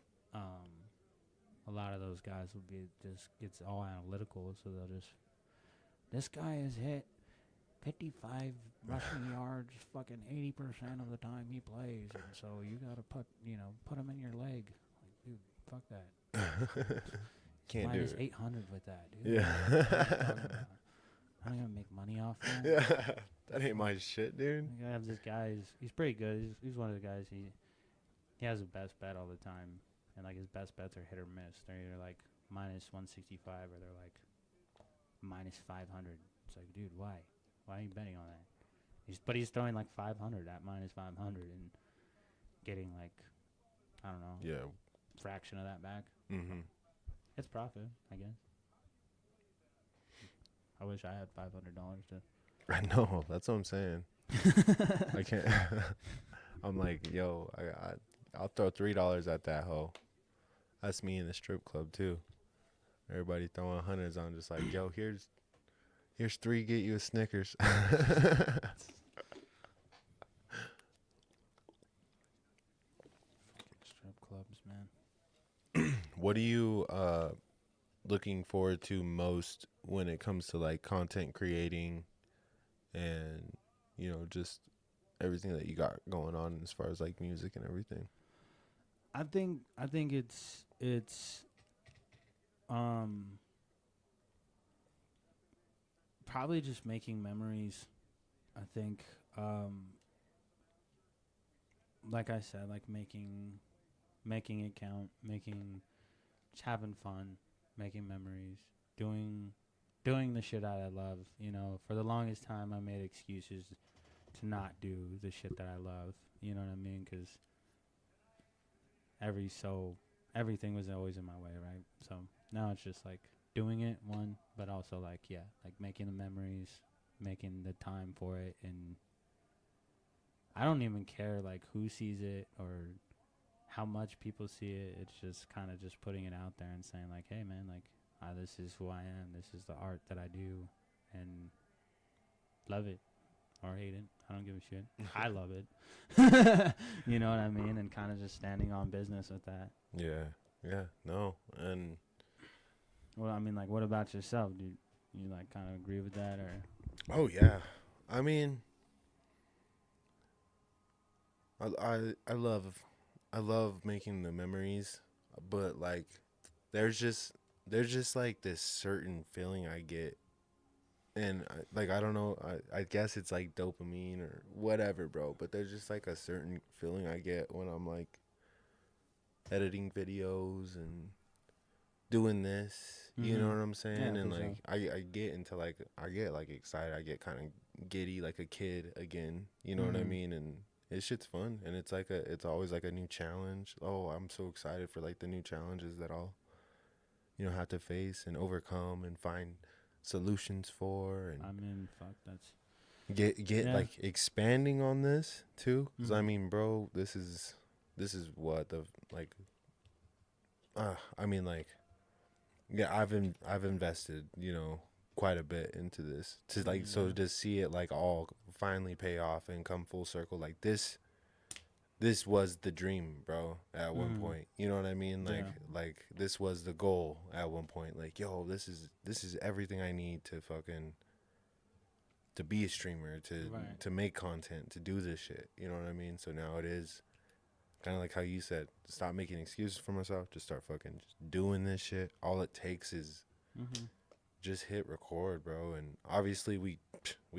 a lot of those guys will be just gets all analytical, so they'll just this guy has hit 55 rushing yards fucking 80% of the time he plays, and so you gotta put him in your leg. Like, dude, fuck that. Can't Minus do it. 800 with that, dude. Yeah. What are you talking about? I'm gonna make money off that. Yeah. That ain't my shit, dude. I have this guy. He's pretty good. He's one of the guys. He has a best bet all the time, and like his best bets are hit or miss. They're either like minus 165 or they're like minus 500. It's like, dude, why? Why are you betting on that? He's throwing like 500 at minus 500 and getting like, I don't know, Yeah. fraction of that back. Mm-hmm. It's profit, I guess. I wish I had $500 to. I know. That's what I'm saying. I can't. I'm like, yo, I'll throw $3 at that hoe. That's me in the strip club too. Everybody throwing hundreds on, just like, yo, here's three, get you a Snickers. Strip clubs, man. What are you looking forward to most when it comes to like content creating and just everything that you got going on as far as like music and everything? I think it's probably just making memories. I think like I said, like making it count, just having fun, making memories, doing the shit I love. For the longest time I made excuses to not do the shit that I love. You know what I mean? 'Cause everything was always in my way, right? So now it's just like doing it, one, but also like making the memories, making the time for it, and I don't even care like who sees it or how much people see it. It's just kind of just putting it out there and saying like, hey man, like this is who I am, this is the art that I do, and love it or hate it. I don't give a shit. I love it. You know what I mean? And kind of just standing on business with that. Yeah, no, and Well, I mean, like, what about yourself? Do you like kind of agree with that, or? oh yeah, I mean, I love making the memories, but like, there's just like this certain feeling I get, and I don't know, I guess it's like dopamine or whatever, bro. But there's just like a certain feeling I get when I'm like editing videos and doing this. You know what I'm saying? Yeah, and for like sure. I get into like I get like excited. I get kind of giddy like a kid again. You know what I mean? And it's shit's fun, and it's always like a new challenge. Oh, I'm so excited for like the new challenges that I'll have to face and overcome and find solutions for, and I mean, fuck, that's get yeah. like expanding on this too. Because I mean, bro, this is what the like. I mean, like, yeah, I've invested, quite a bit into this to like so to see it like all finally pay off and come full circle. Like this was the dream, bro, at one point. You know what I mean? Like this was the goal at one point. Like, yo, this is everything I need to fucking to be a streamer, to make content, to do this shit. You know what I mean? So now it is kind of like how you said, stop making excuses for myself. Just start fucking just doing this shit. All it takes is just hit record, bro. And obviously we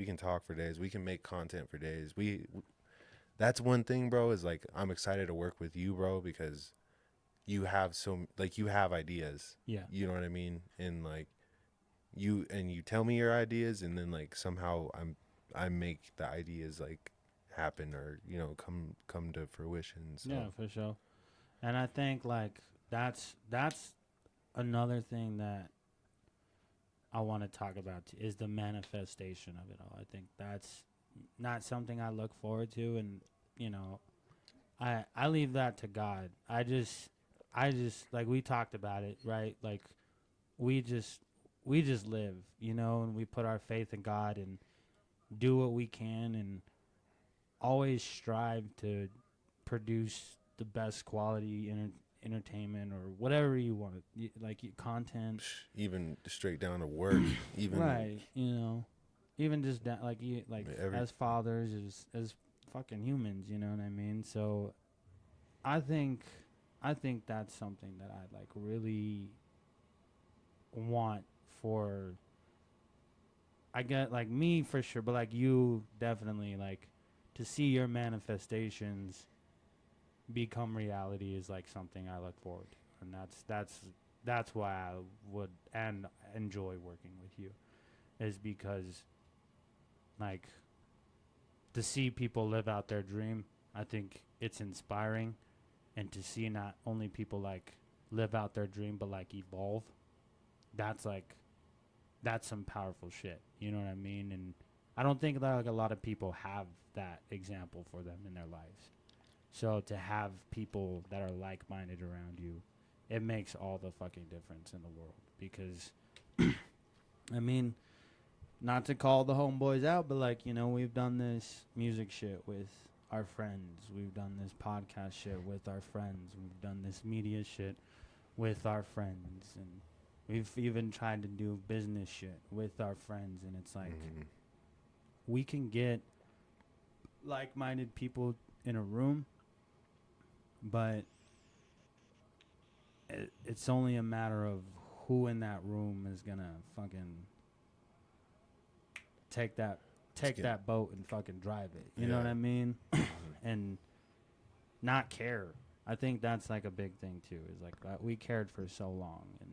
can talk for days. We can make content for days. That's one thing, bro, is like I'm excited to work with you, bro, because you have you have ideas. Yeah. You know what I mean? And like you tell me your ideas, and then like somehow I make the ideas like happen, or come to fruition. So Yeah, for sure. And I think like that's another thing that I want to talk about is the manifestation of it all. I think that's not something I look forward to, and I leave that to God. I just like we talked about it, right? Like we just live, and we put our faith in God and do what we can and always strive to produce the best quality entertainment or whatever you want, content. even straight down to work, even Right, even just every as fathers, as fucking humans, you know what I mean? So I think that's something that I like really want for, I get like me for sure, but like you definitely, like to see your manifestations become reality is like something I look forward to, and that's why I would and enjoy working with you, is because like to see people live out their dream, I think it's inspiring, and to see not only people like live out their dream but like evolve, that's some powerful shit. You know what I mean? And I don't think that like a lot of people have that example for them in their lives. So to have people that are like-minded around you, it makes all the fucking difference in the world. Because, I mean, not to call the homeboys out, but like, we've done this music shit with our friends. We've done this podcast shit with our friends. We've done this media shit with our friends. And we've even tried to do business shit with our friends. And it's like, we can get like-minded people in a room, but it's only a matter of who in that room is gonna fucking take that boat and fucking drive it. You know what I mean? And not care. I think that's like a big thing too. Is like we cared for so long, and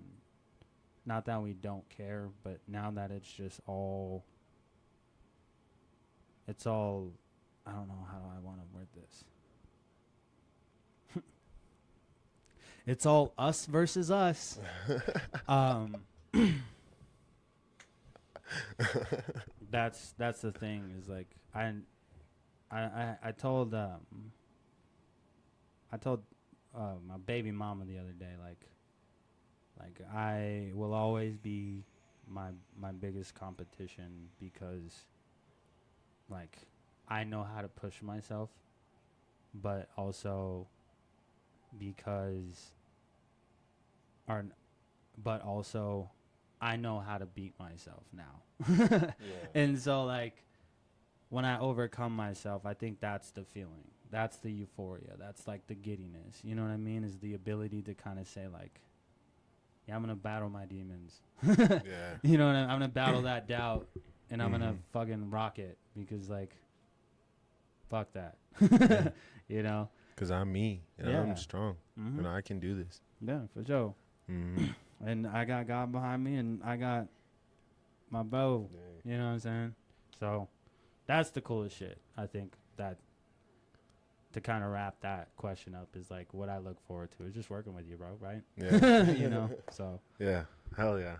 not that we don't care, but now that it's just all. It's all. I don't know how I want to word this. It's all us versus us. That's the thing, is like I told my baby mama the other day, like I will always be my biggest competition, because like I know how to push myself, but also but also I know how to beat myself now. And so like when I overcome myself, I think that's the feeling. That's the euphoria. That's like the giddiness. You know what I mean? Is the ability to kind of say like, yeah, I'm going to battle my demons. Yeah. You know what I'm going to battle that doubt, and I'm going to fucking rock it, because like, fuck that. You know? Because I'm me, and I'm strong, and I can do this. Yeah, for sure. And I got God behind me, and I got my bow. You know what I'm saying? So that's the coolest shit. I think that to kind of wrap that question up is like what I look forward to is just working with you, bro. Right? Yeah. So. Yeah. Hell yeah.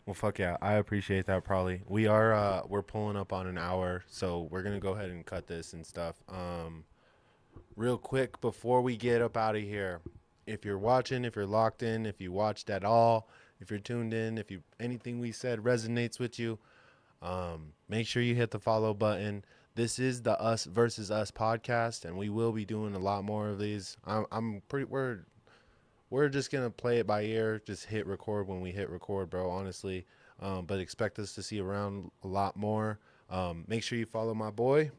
Well, fuck yeah. I appreciate that, Prolly. We're pulling up on an hour, so we're gonna go ahead and cut this and stuff. Real quick before we get up out of here, if you're watching, if you're locked in, if you watched at all, if you're tuned in, if anything we said resonates with you, make sure you hit the follow button. This is the Us Versus Us podcast, and we will be doing a lot more of these. We're just gonna play it by ear, just hit record when we hit record, bro, honestly. But expect us to see around a lot more. Make sure you follow my boy.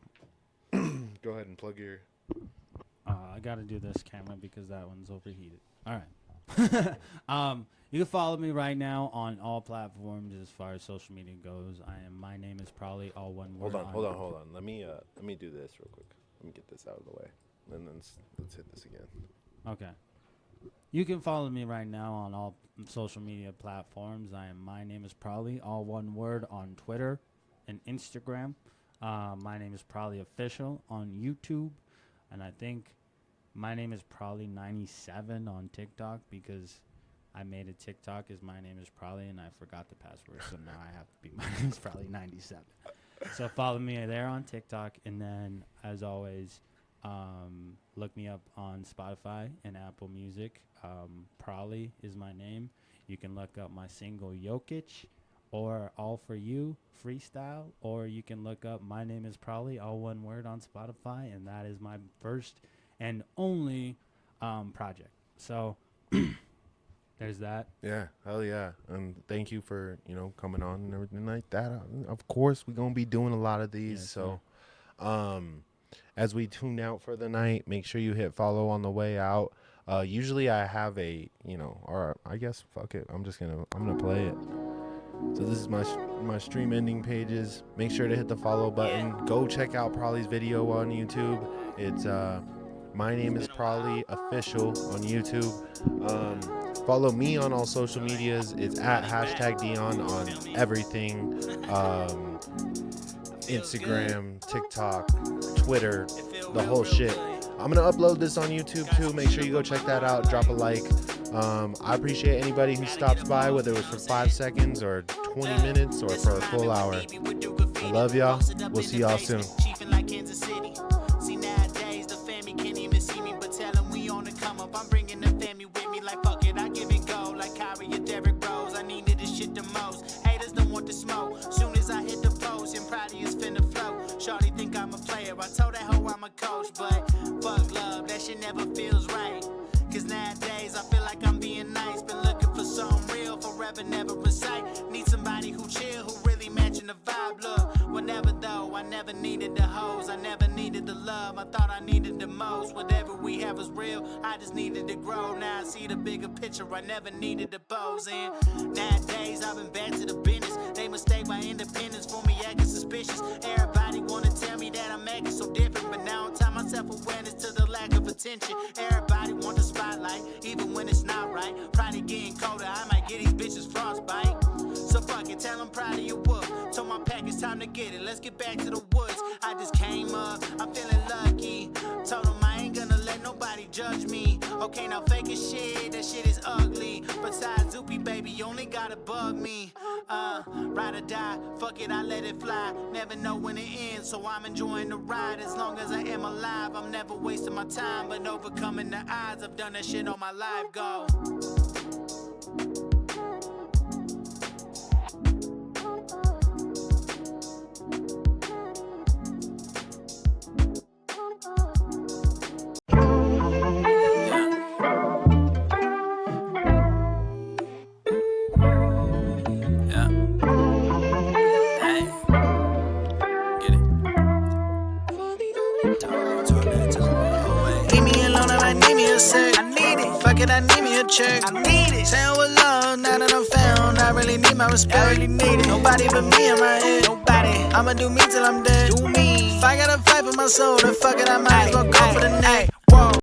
Go ahead and plug your I got to do this camera because that one's overheated. All right. You can follow me right now on all platforms as far as social media goes. My name is Prolly, all one word. Hold on. Let me do this real quick. Let me get this out of the way, and then let's hit this again. Okay. You can follow me right now on all social media platforms. My name is Prolly, all one word, on Twitter and Instagram. My name is Prolly Official on YouTube, and I think my name is Prolly 97 on TikTok because I made a TikTok as my name is Prolly and I forgot the password, so now I have to be my name is Prolly 97. So follow me there on TikTok, and then as always, look me up on Spotify and Apple Music. Prolly is my name. You can look up my single Jokic or All For You freestyle, or you can look up My Name Is Prolly, all one word, on Spotify, and that is my first and only project. So there's that. Yeah, hell yeah. And thank you for, coming on and everything like that. Of course, we're going to be doing a lot of these. Yes, so as we tune out for the night, make sure you hit follow on the way out. Usually I have a, or I guess, fuck it. I'm going to play it. So this is my stream ending pages. Make sure to hit the follow button. Go check out Prolly's video on YouTube. It's My Name Is Prolly Official on YouTube. Follow me on all social medias. It's at #Dion on everything. Instagram, TikTok, Twitter, the whole shit. I'm going to upload this on YouTube too. Make sure you go check that out. Drop a like. I appreciate anybody who stops by, whether it was for 5 seconds or 20 minutes or for a full hour. I love y'all. We'll see y'all soon. See, nowadays the family can't even see me, but tell them we on the come up. I'm bringing the family with me like fuck it. I give and go like Kyrie or Derrick Rose. I needed this shit the most. Haters don't want the smoke. Soon as I hit the post, and Prolly is finna flow. Shawty think I'm a player. I told that hoe I'm a coach, but fuck love, that shit never feels right. Cause nowadays I feel like I'm being nice. Been looking for something real, forever never in sight. Need somebody who chill, who really matching the vibe. Look, whenever though, I never needed the hoes, I never needed the love, I thought I needed the most. Whatever we have was real, I just needed to grow. Now I see the bigger picture, I never needed to pose. And nowadays I've been back to the business. They mistake my independence for me acting suspicious. Everybody wanna tell me that I'm acting so different, but now I'm tying my self-awareness to the lack of attention. Everybody want the spotlight, even when it's not right. Probably getting colder, I might get these bitches frostbite. So fuck it, tell them proud of your wood. Told my pack it's time to get it, let's get back to the woods. I just came up, I'm feeling lucky. Told them I ain't gonna let nobody judge me. Okay, now fake as shit, that shit is ugly. Besides Zoopy, baby, you only gotta bug me. Ride or die, fuck it, I let it fly. Never know when it ends, so I'm enjoying the ride. As long as I am alive, I'm never wasting my time. But overcoming the odds, I've done that shit on my life, go. I need me a check. I need it. Saying with love, now that I'm found, I really need my respect. I really need it. Nobody but me in my head. Nobody. I'ma do me till I'm dead. Do me. If I gotta fight for my soul, then fuck it, I might as well go for the